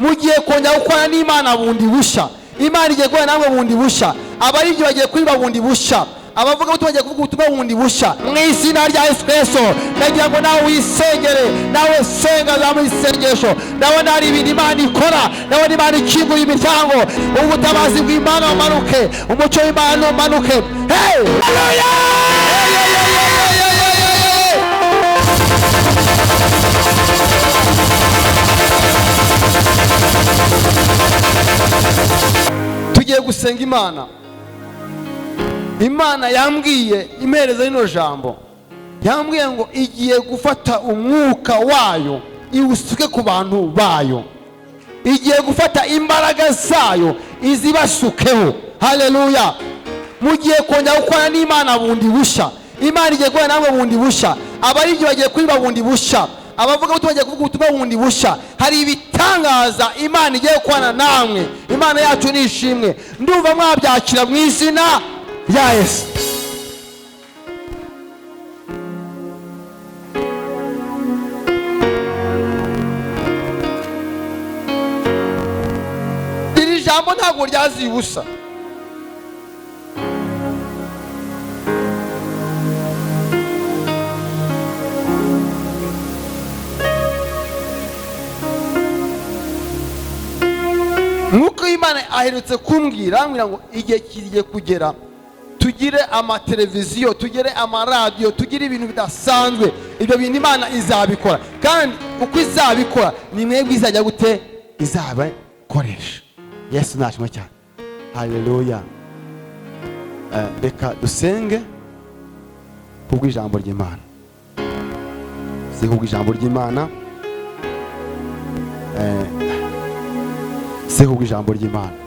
mugiye kongera gukora n'Imana bundi bushya. Imana igiye gukora namwe bundi bushya. Abaribyo bagiye kuriba bundi bushya. Abavuga ngo tubagiye kuvuga ubutumwa bundi bushya mu izina rya Yesu Kristo. Ndagira ngo nawe wisengere, nawe senga za mu isengesho. Nawe nari ibintu Imana ikora, nawe Imana ikingura imiryango, ubutabazi bw'Imana bumanuke, umucyo w'Imana umanuke. Hey! Tugiye gusenga Imana. Imana yambwiye impereza rino jambo, yambwiye ngo igiye gufata umwuka wayo iwusuke ku bantu bayo. Igiye gufata imbaraga zayo izibasukeho. Haleluya. Mugiye kongera gukora n'Imana bundi bushya. Imana igiye gukora namwe bundi bushya. Abaribyo bagiye kuriba bundi bushya. Abavuga ngo tubagiye kuvuga ubutumwa bundi bushya. Hari ibitangaza Imana igiye gukorana namwe. Imana yacu ni ishimwe. Ndumva mwabyakira mu izina rya Yesu. Iri jambo ntabwo ryaziye ubusa. Nk'uko Imana aherutse kumbwira ngo igihe kigiye kugera tugire amateleviziyo, tugire amaradiyo, tugire ibintu bidasanzwe. Ibyo bintu Imana izabikora, kandi uko izabikora ni mwebwe izajya gute izabakoresha. Yesu nashimwe cyane. Haleluya. Reka dusenge kubw'ijambo ry'Imana. Kubw'ijambo ry'Imana. Kubw'ijambo ry'Imana.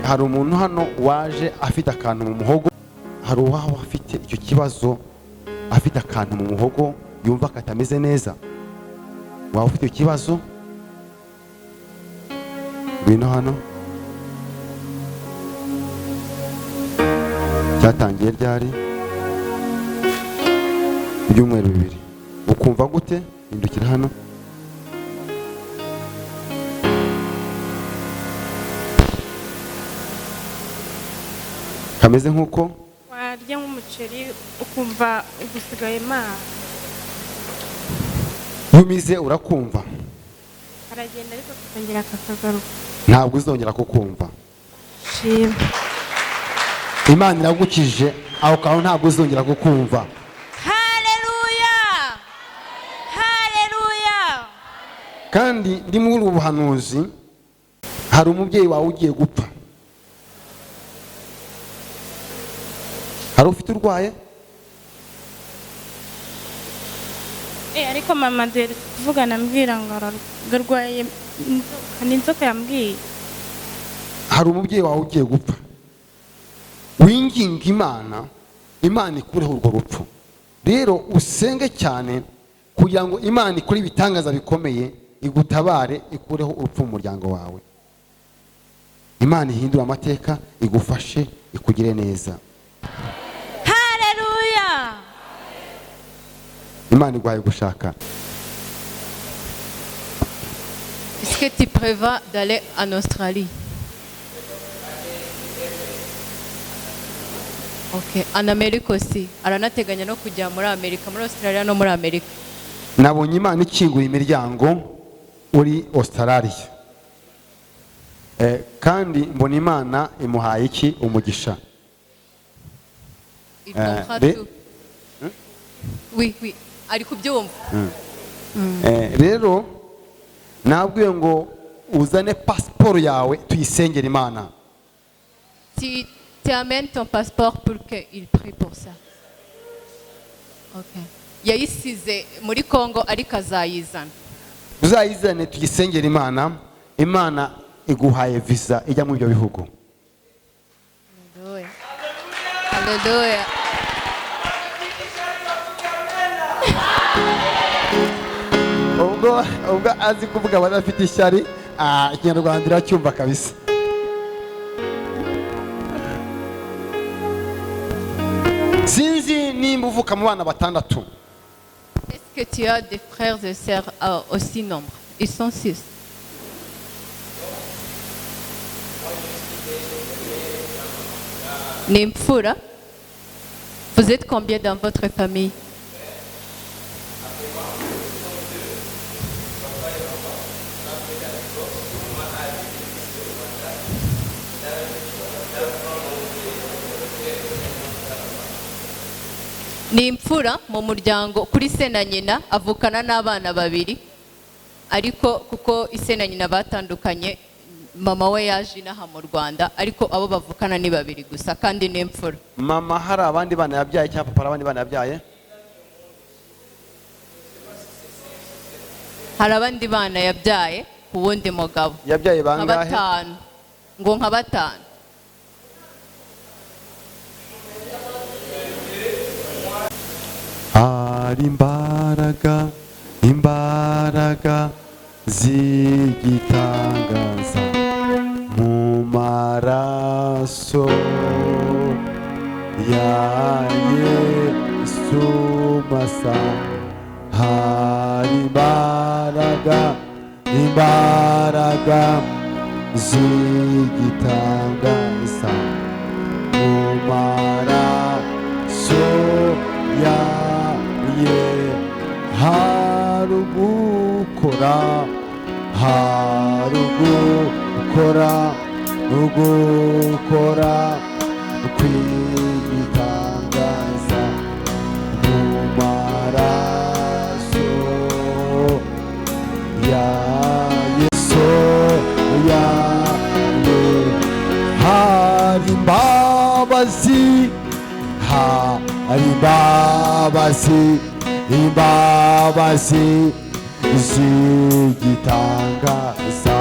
Hari umuntu hano waje afite akantu mu muhogo. Hari uwaho afite icyo kibazo, afite akantu mu muhogo yumva katameze neza. Waba ufite icyo kibazo, ngwino hano. Cyatangiye ryari? Ibyumweru 2. Ukumva gute? Hindukira hano. Kameze nk'uko warya nk'umuceri ukumva ugusigaye maso. Yumize urakumva. Aragenda ariko kongera akagaruka. Ntabwo uzongera kukumva. Shima. Imana iragukije aho kaho ntabwo uzongera kukumva. Haleluya. Haleluya. Kandi ndi muri ubu buhanuzi, hari umubyeyi wawe ugiye gupfa. Hari ufite urwaye? Ariko mama dere kuvugana ambwira ngo ararwaye n'inzoka yambwiye. Hari umubyeyi wawe ugiye gupfa. Winginga Imana, Imana ikureho urwo rupfu. Rero usenge cyane kugira ngo Imana ikore ibitangaza bikomeye, igutabare, ikureho urupfu mu muryango wawe. Imana ihindura amateka, igufashe, ikugire neza. Imana iguhaye gushaka. Est-ce que tu prévois d'aller en Australie? Ok, en Amérique aussi. Aranateganya no kujya muri Amerika, muri Australia no muri Amerika. Nabonye Imana ikingura imiryango uri Australia. Kandi mbona Imana imuhaye iki? Umugisha. Il comprend tout. Oui, oui. Ari kubyumva. Rero nabwiye ngo uzane passport yawe tuyisengera Imana. Tu amènes ton passeport pour qu'il prie pour ça. Ok. Yayisize muri Congo ariko azayizana. Uzayizane tuyisengera Imana. Imana iguhaye visa ijya mu byo bihugu. Haleluya. Haleluya. Ubwo azi kuvuga badafite ishyari, Ikinyarwanda iracyumva kabisa. Sinzi nimba uvuka mu bana 6. que tu as des frères et sœurs aussi nombre. Ils sont 6. Nimfura. Vous êtes combien dans votre famille? Ni imfura mu muryango kuri se na nyina, avukana n'abana babiri, ariko kuko ise na nyina batandukanye mama we yaje inaha mu Rwanda, ariko abo bavukana ni babiri gusa kandi ni imfura. Mama hari abandi bana yabyaye cyangwa papa abandi bana yabyaye? Hari abandi bana yabyaye ku wundi mugabo. Yabyaye bangahe? Batanu. Ngo nka batanu. Hari imbaraga z'igitangaza mu maraso ya Yesu masa. Hari imbaraga z'igitangaza mu maraso ya ugukora kwitangaza mu maraso ya Yesu hari imbabazi z'igitangaza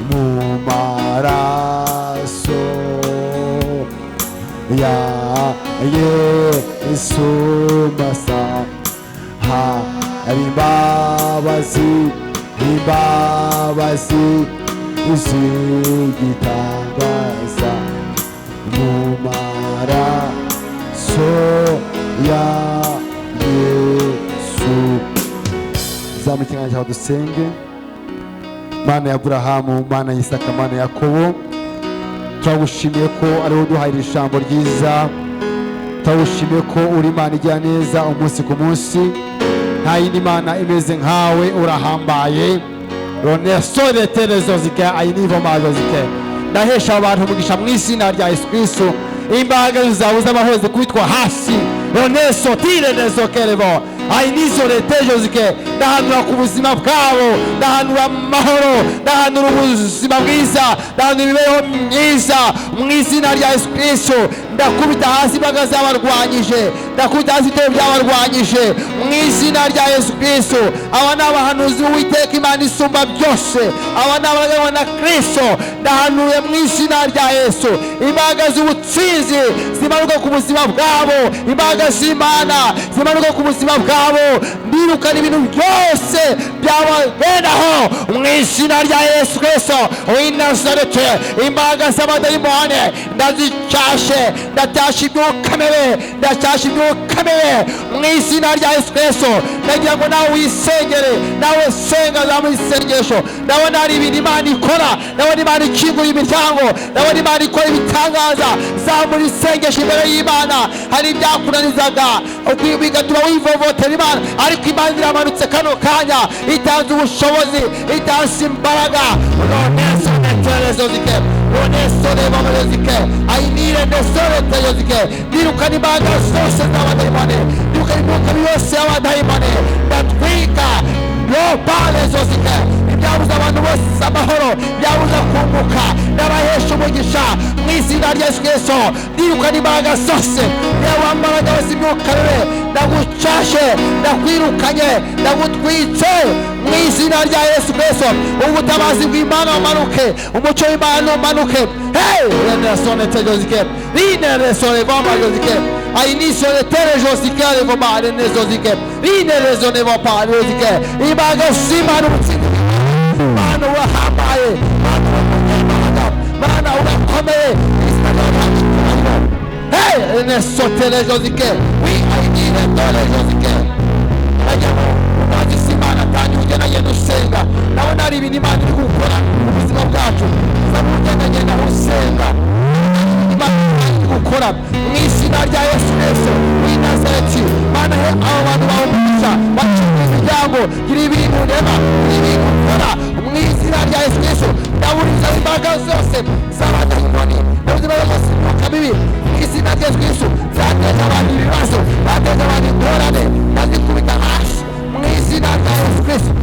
mu maraso ya Yesu masa. Hari imbabazi z'igitangaza mu maraso ya Yesu. Zamukirana cyawe dusenge. Mana ya Aburahamu, Mana ya Isaka, Mana ya Yakobo, turagushimiye ko ari wowe uduhaye iri jambo ryiza. Turagushimiye ko uri Imana igira neza umunsi ku munsi. Nta yindi Mana imeze nkawe, urahambaye. Ronesore terezo zike ayinivo mazo zike. Ndahesha abantu umugisha mu izina rya Yesu Kristo. Imbaraga zawe z'abahoze kubitwa hasi. Roneso tire nezo kerebo. Ayinizo retejo zike. Ndahanura ku buzima bwabo, ndahanura amahoro, ndahanura ubuzima bwiza, ndahanura imibereho myiza mu izina rya Yesu Kristo. Ndakubita hasi imbaraga z'abarwanyije, ndakubita hasi ibitero by'abarwanyije mu izina rya Yesu Kristo. Aba ni abahanuzi b'Uwiteka Imana isumba byose, aba ni abaragwa na Kristo. Ndahanuye mu izina rya Yesu imbaraga z'ubutsinzi zimanuka ku buzima bwabo, imbaraga z'Imana zimanuka ku buzima bwabo. Ndirukana ibintu byose byabagendaho mu izina rya Yesu Kristo w'i Nazareti. Imbaraga z'abadayimoni ndazicashe, ndatasha imyuka mibi, ndatasha imyuka mibi mu izina rya Yesu Kristo. Ndagira ngo nawe wisengere, nawe senga za mu isengesho. Ndabona hari ibintu Imana ikora, ndabona Imana ikingura imiryango, ndabona Imana ikora ibitangaza. Zamura isengesho imbere y'Imana. Hari ibyakunanizaga bigatuma wivovotera Imana, ariko Imana iramanutse kano kanya, itanze ubushobozi, itanze imbaraga. Roneso neterezo zike, roneso nebamere zike, ayinire nesore teyo zike. Ndirukana imbaraga zose z'abadayimoni, ndirukana imyuka yose y'abadayimoni. Ndatwika yopalezo zike, ibyabuza abantu bose amahoro, byabuza kunguka. Ndabahesha umugisha mu izina rya Yesu Kristo. Ndirukana imbaraga zose, yewe mbaraga wese imyuka mibi, ndagucashe, ndakwirukanye, ndagutwitse mu izina rya Yesu Kristo. Ubutabazi bw'Imana bumanuke, umucyo w'Imana umanuke. Hey, renesone tejozike, rineresone vamajozike, ainisone terejozike alevomare nezozike, rineresone vapalezike. Imbaraga z'Imana ubutsinzi, Mana urahambaye, Mana urakomeye, Mana urakomeye. Hey, renesone terejozike, we aidire terejozike. abo bantu bawe umugisha, bakinga imiryango, gira ibintu urema, gira ibintu ukora mu izina rya Yesu Kristo. Ndaburiza imbaraga zose z'abadayimoni, ndaburiza imbaraga zose z'imyuka mibi mu izina rya Yesu Kristo, zateje abantu ibibazo, zateje abantu ingorane, ndazikubita hasi mu izina rya Yesu Kristo.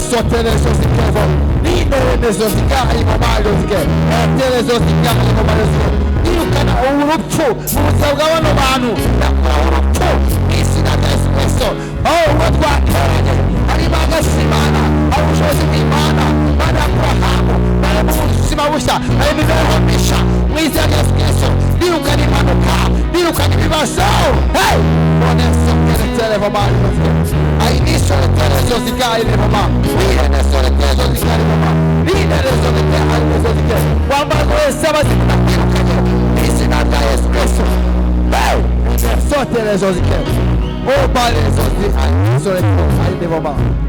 Telezo zikevo, telezo zikayi mamayo zike, telezo zikayi mamayo zike. Irukana urupfu mu buzima bw'abano bantu, nakora urupfu mu izina rya Yesu Kristo. Uwo twatoranye harimo agasimana, hari ubushobozi bw'Imana, Imana y'Aburahamu, bari mu buzima bushya, hari imibereho mishya mu izina rya Yesu Kristo. Irukana impanuka, irukana ibibazo. Boneso keretere mamayo zike. Inicio le telezo zikayi mama. Neso le telezo zikayi mama. Neso le telezo zikayi. Wambazo esaba zikirukanye mu izina rya Yesu Kristo. Neso telezo zikayi. Oh, Padre, so the